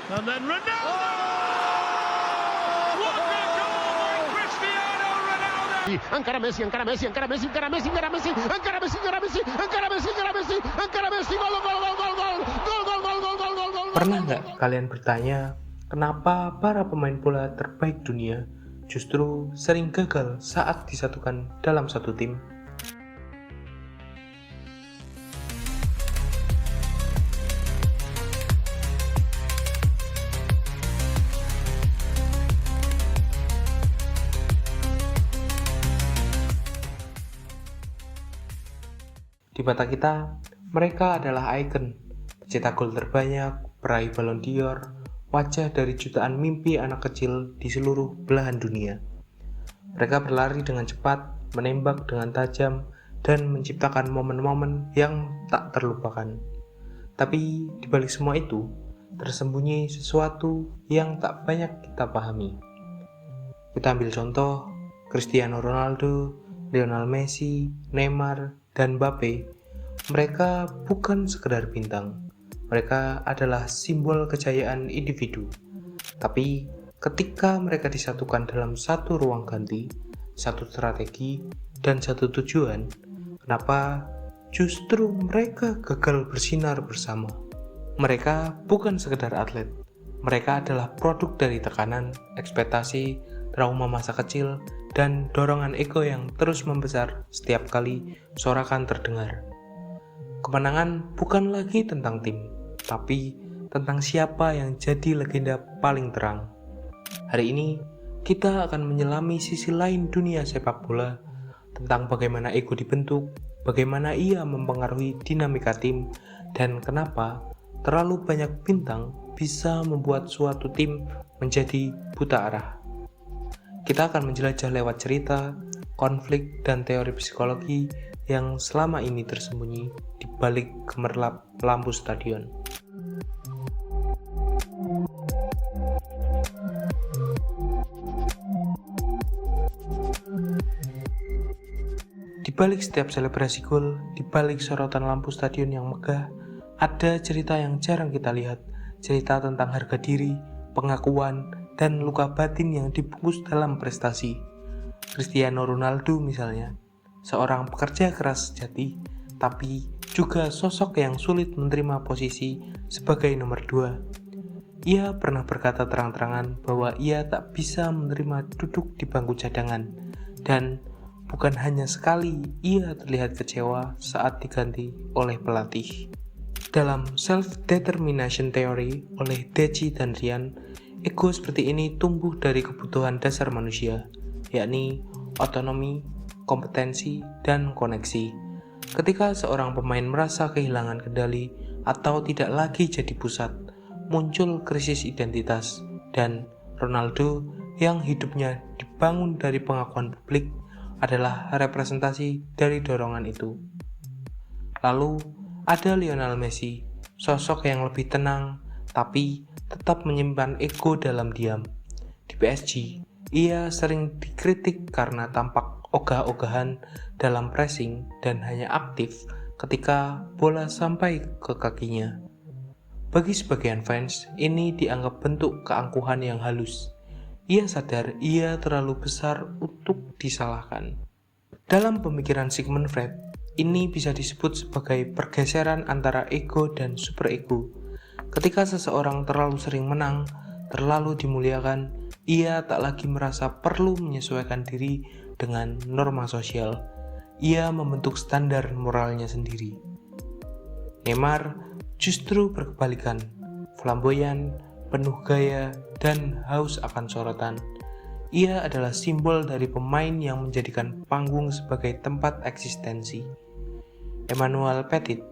And then Ronaldo! What a goal by Cristiano Ronaldo! Encara Messi, encara Messi, encara Messi, encara Messi, encara Messi, encara Messi, encara Messi, encara Messi, encara Messi, encara Messi, gol, gol, gol, gol, gol, gol, gol, gol, gol, gol, gol, gol, gol. Pernah nggak kalian bertanya, kenapa para pemain bola terbaik dunia justru sering gagal saat disatukan dalam satu tim? Di mata kita, mereka adalah ikon, pencetak gol terbanyak, peraih Ballon d'Or, wajah dari jutaan mimpi anak kecil di seluruh belahan dunia. Mereka berlari dengan cepat, menembak dengan tajam, dan menciptakan momen-momen yang tak terlupakan. Tapi di balik semua itu, tersembunyi sesuatu yang tak banyak kita pahami. Kita ambil contoh Cristiano Ronaldo, Lionel Messi, Neymar, dan Mbappe. Mereka bukan sekedar bintang. Mereka adalah simbol kejayaan individu. Tapi ketika mereka disatukan dalam satu ruang ganti, satu strategi, dan satu tujuan, kenapa justru mereka gagal bersinar bersama? Mereka bukan sekedar atlet. Mereka adalah produk dari tekanan, ekspektasi, trauma masa kecil, dan dorongan ego yang terus membesar setiap kali sorakan terdengar. Kemenangan bukan lagi tentang tim, tapi tentang siapa yang jadi legenda paling terang. Hari ini, kita akan menyelami sisi lain dunia sepak bola, tentang bagaimana ego dibentuk, bagaimana ia mempengaruhi dinamika tim, dan kenapa terlalu banyak bintang bisa membuat suatu tim menjadi buta arah. Kita akan menjelajah lewat cerita, konflik, dan teori psikologi yang selama ini tersembunyi di balik gemerlap lampu stadion. Di balik setiap selebrasi gol, di balik sorotan lampu stadion yang megah, ada cerita yang jarang kita lihat, cerita tentang harga diri, pengakuan, dan luka batin yang dibungkus dalam prestasi. Cristiano Ronaldo misalnya, seorang pekerja keras sejati, tapi juga sosok yang sulit menerima posisi sebagai nomor 2. Ia pernah berkata terang-terangan bahwa ia tak bisa menerima duduk di bangku cadangan, dan bukan hanya sekali ia terlihat kecewa saat diganti oleh pelatih. Dalam Self-Determination Theory oleh Deci dan Ryan, ego seperti ini tumbuh dari kebutuhan dasar manusia, yakni otonomi, kompetensi, dan koneksi. Ketika seorang pemain merasa kehilangan kendali atau tidak lagi jadi pusat, muncul krisis identitas, dan Ronaldo yang hidupnya dibangun dari pengakuan publik adalah representasi dari dorongan itu. Lalu ada Lionel Messi, sosok yang lebih tenang, tapi tetap menyimpan ego dalam diam. Di PSG, ia sering dikritik karena tampak ogah-ogahan dalam pressing dan hanya aktif ketika bola sampai ke kakinya. Bagi sebagian fans, ini dianggap bentuk keangkuhan yang halus. Ia sadar ia terlalu besar untuk disalahkan. Dalam pemikiran Sigmund Freud, ini bisa disebut sebagai pergeseran antara ego dan superego. Ketika seseorang terlalu sering menang, terlalu dimuliakan, ia tak lagi merasa perlu menyesuaikan diri dengan norma sosial. Ia membentuk standar moralnya sendiri. Neymar justru berkebalikan, flamboyan, penuh gaya, dan haus akan sorotan. Ia adalah simbol dari pemain yang menjadikan panggung sebagai tempat eksistensi. Emmanuel Petit,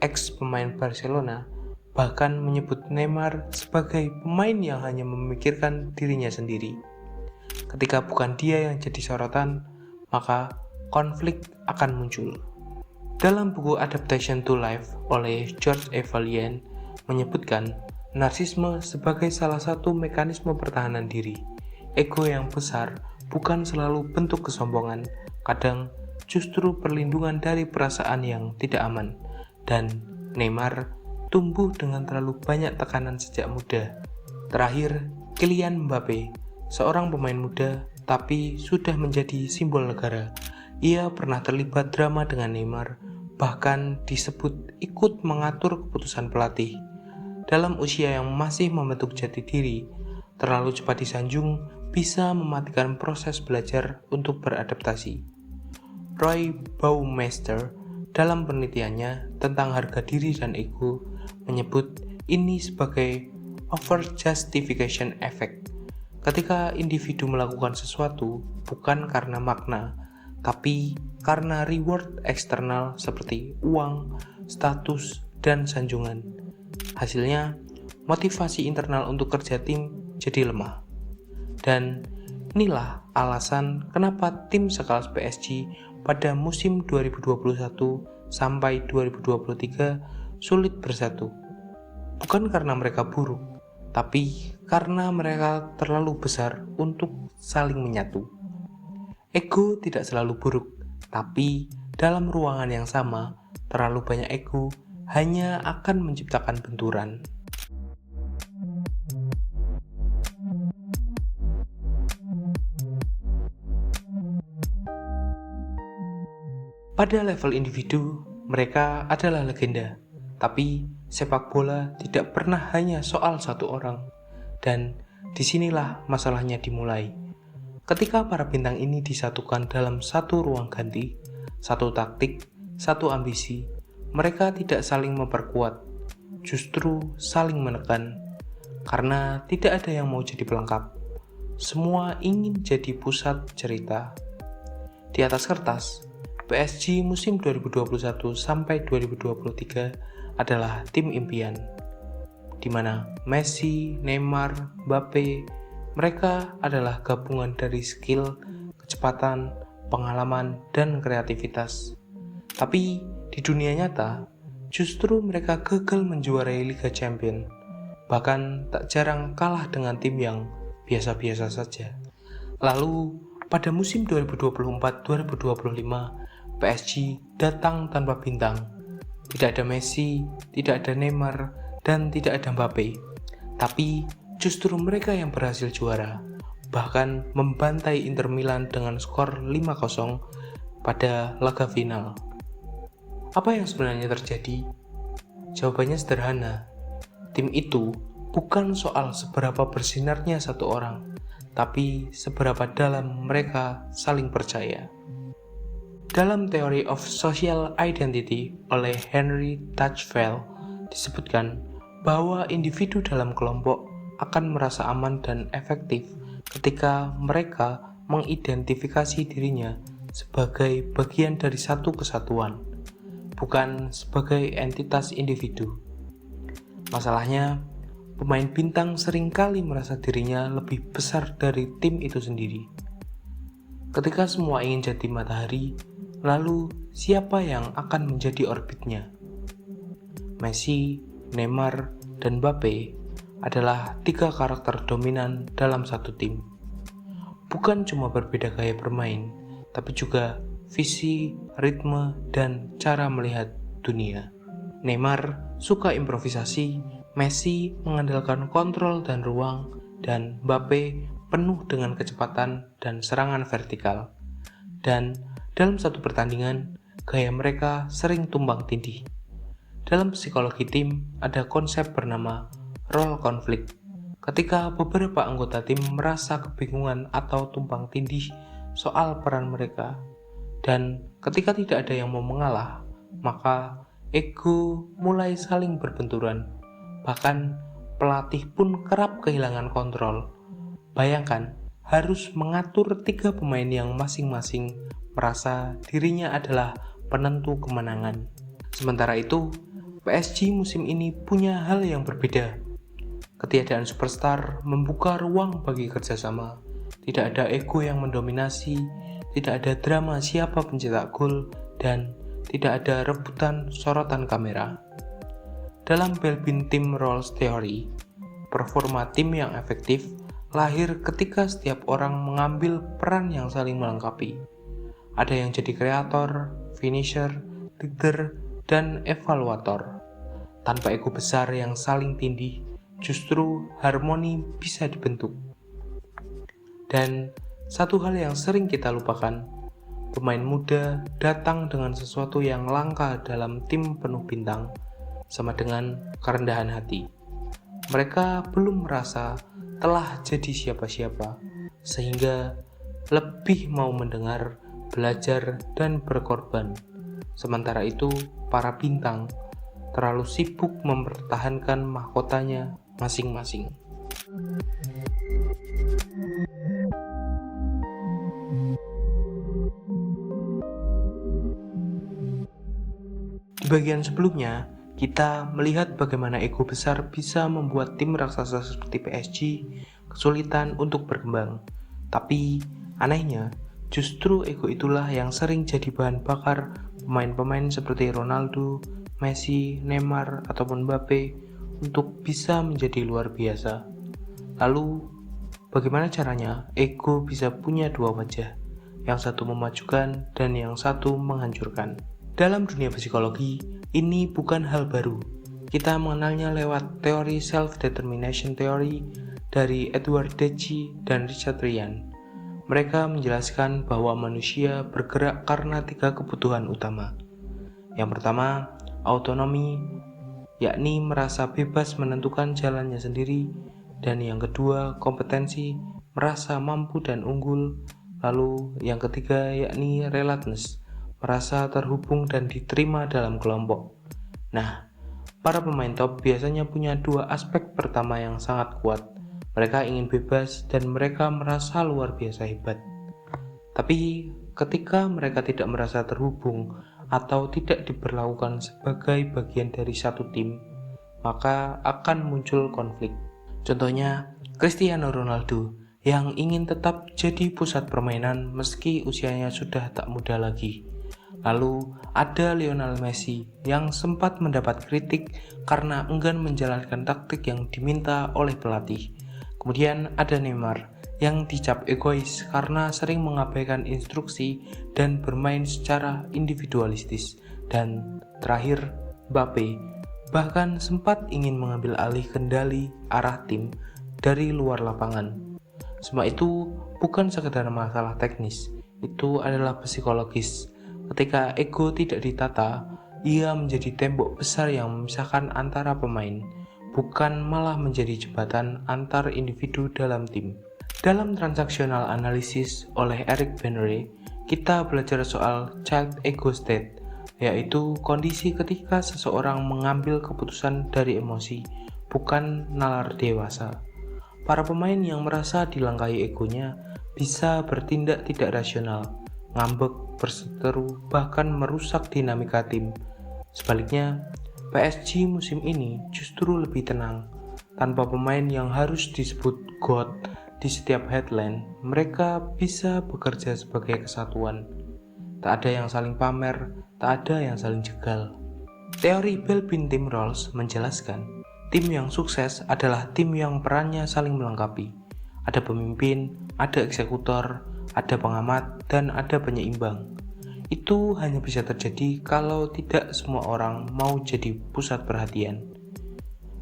ex-pemain Barcelona, bahkan menyebut Neymar sebagai pemain yang hanya memikirkan dirinya sendiri. Ketika bukan dia yang jadi sorotan, maka konflik akan muncul. Dalam buku Adaptation to Life oleh George Evaluan menyebutkan narsisme sebagai salah satu mekanisme pertahanan diri. Ego yang besar bukan selalu bentuk kesombongan, kadang justru perlindungan dari perasaan yang tidak aman. Dan Neymar tumbuh dengan terlalu banyak tekanan sejak muda. Terakhir, Kylian Mbappe, seorang pemain muda tapi sudah menjadi simbol negara. Ia pernah terlibat drama dengan Neymar, bahkan disebut ikut mengatur keputusan pelatih. Dalam usia yang masih membentuk jati diri, terlalu cepat disanjung bisa mematikan proses belajar untuk beradaptasi. Roy Baumeister dalam penelitiannya tentang harga diri dan ego menyebut ini sebagai over-justification effect. Ketika individu melakukan sesuatu bukan karena makna, tapi karena reward eksternal seperti uang, status, dan sanjungan. Hasilnya, motivasi internal untuk kerja tim jadi lemah. Dan inilah alasan kenapa tim sekelas PSG pada musim 2021 sampai 2023 sulit bersatu. Bukan karena mereka buruk, tapi karena mereka terlalu besar untuk saling menyatu. Ego tidak selalu buruk, tapi dalam ruangan yang sama, terlalu banyak ego hanya akan menciptakan benturan. Pada level individu, mereka adalah legenda. Tapi sepak bola tidak pernah hanya soal satu orang. Dan disinilah masalahnya dimulai. Ketika para bintang ini disatukan dalam satu ruang ganti, satu taktik, satu ambisi, mereka tidak saling memperkuat, justru saling menekan. Karena tidak ada yang mau jadi pelengkap. Semua ingin jadi pusat cerita. Di atas kertas, PSG musim 2021 sampai 2023 adalah tim impian, di mana Messi, Neymar, Mbappe, mereka adalah gabungan dari skill, kecepatan, pengalaman, dan kreativitas. Tapi di dunia nyata, justru mereka gagal menjuarai Liga Champions, bahkan tak jarang kalah dengan tim yang biasa-biasa saja. Lalu, pada musim 2024-2025, PSG datang tanpa bintang. Tidak ada Messi, tidak ada Neymar, dan tidak ada Mbappe. Tapi justru mereka yang berhasil juara, bahkan membantai Inter Milan dengan skor 5-0 pada laga final. Apa yang sebenarnya terjadi? Jawabannya sederhana. Tim itu bukan soal seberapa bersinarnya satu orang, tapi seberapa dalam mereka saling percaya. Dalam Theory of Social Identity oleh Henry Tajfel disebutkan bahwa individu dalam kelompok akan merasa aman dan efektif ketika mereka mengidentifikasi dirinya sebagai bagian dari satu kesatuan, bukan sebagai entitas individu. Masalahnya, pemain bintang seringkali merasa dirinya lebih besar dari tim itu sendiri. Ketika semua ingin jadi matahari, lalu siapa yang akan menjadi orbitnya? Messi, Neymar, dan Mbappe adalah 3 karakter dominan dalam satu tim. Bukan cuma berbeda gaya bermain, tapi juga visi, ritme, dan cara melihat dunia. Neymar suka improvisasi, Messi mengandalkan kontrol dan ruang, dan Mbappe penuh dengan kecepatan dan serangan vertikal. Dan dalam satu pertandingan, gaya mereka sering tumbang tindih. Dalam psikologi tim, ada konsep bernama role conflict. Ketika beberapa anggota tim merasa kebingungan atau tumbang tindih soal peran mereka, dan ketika tidak ada yang mau mengalah, maka ego mulai saling berbenturan. Bahkan pelatih pun kerap kehilangan kontrol. Bayangkan, harus mengatur 3 pemain yang masing-masing merasa dirinya adalah penentu kemenangan. Sementara itu, PSG musim ini punya hal yang berbeda. Ketiadaan superstar membuka ruang bagi kerjasama. Tidak ada ego yang mendominasi, tidak ada drama siapa pencetak gol, dan tidak ada rebutan sorotan kamera. Dalam Belbin Team Roles Theory, performa tim yang efektif lahir ketika setiap orang mengambil peran yang saling melengkapi. Ada yang jadi kreator, finisher, leader, dan evaluator. Tanpa ego besar yang saling tindih, justru harmoni bisa dibentuk. Dan satu hal yang sering kita lupakan, pemain muda datang dengan sesuatu yang langka dalam tim penuh bintang, sama dengan kerendahan hati. Mereka belum merasa telah jadi siapa-siapa, sehingga lebih mau mendengar, belajar, dan berkorban. Sementara itu, para bintang terlalu sibuk mempertahankan mahkotanya masing-masing. Di bagian sebelumnya, kita melihat bagaimana ego besar bisa membuat tim raksasa seperti PSG kesulitan untuk berkembang. Tapi, anehnya, justru ego itulah yang sering jadi bahan bakar pemain-pemain seperti Ronaldo, Messi, Neymar, ataupun Mbappe untuk bisa menjadi luar biasa. Lalu, bagaimana caranya ego bisa punya dua wajah, yang satu memajukan dan yang satu menghancurkan? Dalam dunia psikologi, ini bukan hal baru. Kita mengenalnya lewat teori self-determination theory dari Edward Deci dan Richard Ryan. Mereka menjelaskan bahwa manusia bergerak karena 3 kebutuhan utama. Yang pertama, autonomi, yakni merasa bebas menentukan jalannya sendiri. Dan yang kedua, kompetensi, merasa mampu dan unggul. Lalu yang ketiga, yakni relatedness, merasa terhubung dan diterima dalam kelompok. Nah, para pemain top biasanya punya 2 aspek pertama yang sangat kuat. Mereka ingin bebas dan mereka merasa luar biasa hebat. Tapi ketika mereka tidak merasa terhubung atau tidak diperlakukan sebagai bagian dari satu tim, maka akan muncul konflik. Contohnya, Cristiano Ronaldo yang ingin tetap jadi pusat permainan meski usianya sudah tak muda lagi. Lalu ada Lionel Messi yang sempat mendapat kritik karena enggan menjalankan taktik yang diminta oleh pelatih. Kemudian ada Neymar yang dicap egois karena sering mengabaikan instruksi dan bermain secara individualistis. Dan terakhir, Mbappe bahkan sempat ingin mengambil alih kendali arah tim dari luar lapangan. Semua itu bukan sekedar masalah teknis, itu adalah psikologis. Ketika ego tidak ditata, ia menjadi tembok besar yang memisahkan antara pemain, bukan malah menjadi jembatan antar individu dalam tim. Dalam transaksional analisis oleh Eric Benere, kita belajar soal child ego state, yaitu kondisi ketika seseorang mengambil keputusan dari emosi, bukan nalar dewasa. Para pemain yang merasa dilangkahi egonya bisa bertindak tidak rasional, ngambek, berseteru, bahkan merusak dinamika tim. Sebaliknya, PSG musim ini justru lebih tenang. Tanpa pemain yang harus disebut GOAT di setiap headline, mereka bisa bekerja sebagai kesatuan. Tak ada yang saling pamer, tak ada yang saling jegal. Teori Belbin Team Roles menjelaskan, tim yang sukses adalah tim yang perannya saling melengkapi. Ada pemimpin, ada eksekutor, ada pengamat, dan ada penyeimbang. Itu hanya bisa terjadi kalau tidak semua orang mau jadi pusat perhatian.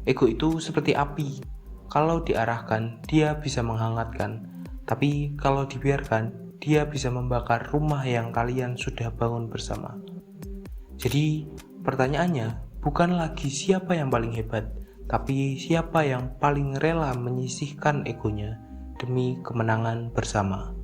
Ego itu seperti api. Kalau diarahkan, dia bisa menghangatkan. Tapi kalau dibiarkan, dia bisa membakar rumah yang kalian sudah bangun bersama. Jadi, pertanyaannya bukan lagi siapa yang paling hebat, tapi siapa yang paling rela menyisihkan egonya demi kemenangan bersama.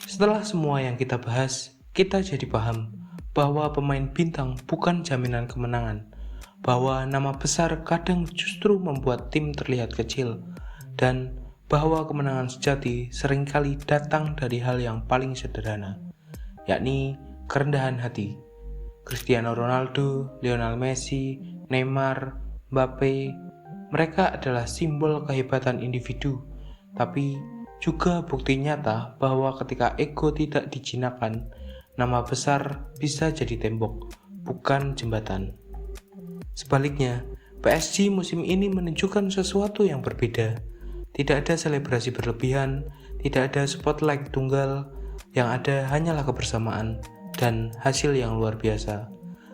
Setelah semua yang kita bahas, kita jadi paham bahwa pemain bintang bukan jaminan kemenangan, bahwa nama besar kadang justru membuat tim terlihat kecil, dan bahwa kemenangan sejati seringkali datang dari hal yang paling sederhana, yakni kerendahan hati. Cristiano Ronaldo, Lionel Messi, Neymar, Mbappe, mereka adalah simbol kehebatan individu, tapi juga bukti nyata bahwa ketika ego tidak dijinakkan, nama besar bisa jadi tembok, bukan jembatan. Sebaliknya, PSG musim ini menunjukkan sesuatu yang berbeda. Tidak ada selebrasi berlebihan, tidak ada spotlight tunggal, yang ada hanyalah kebersamaan dan hasil yang luar biasa.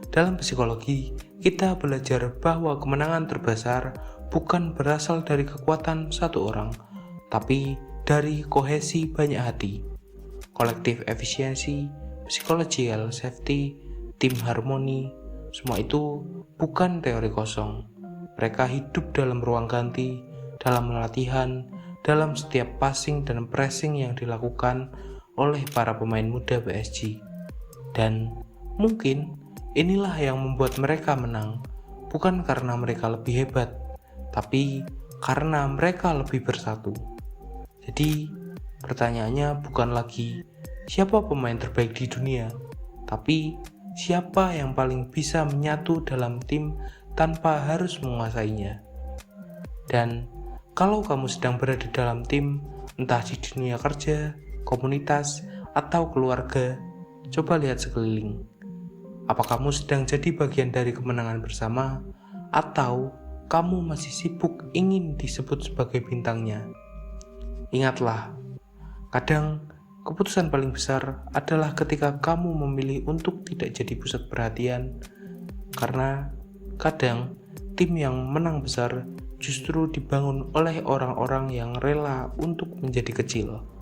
Dalam psikologi, kita belajar bahwa kemenangan terbesar bukan berasal dari kekuatan satu orang, tapi dari kohesi banyak hati, collective efficiency, psychological safety, tim harmoni. Semua itu bukan teori kosong. Mereka hidup dalam ruang ganti, dalam latihan, dalam setiap passing dan pressing yang dilakukan oleh para pemain muda PSG. Dan mungkin inilah yang membuat mereka menang, bukan karena mereka lebih hebat, tapi karena mereka lebih bersatu. Jadi, pertanyaannya bukan lagi siapa pemain terbaik di dunia, tapi siapa yang paling bisa menyatu dalam tim tanpa harus menguasainya. Dan kalau kamu sedang berada dalam tim, entah di dunia kerja, komunitas, atau keluarga, coba lihat sekeliling. Apa kamu sedang jadi bagian dari kemenangan bersama, atau kamu masih sibuk ingin disebut sebagai bintangnya? Ingatlah, kadang keputusan paling besar adalah ketika kamu memilih untuk tidak jadi pusat perhatian, karena kadang tim yang menang besar justru dibangun oleh orang-orang yang rela untuk menjadi kecil.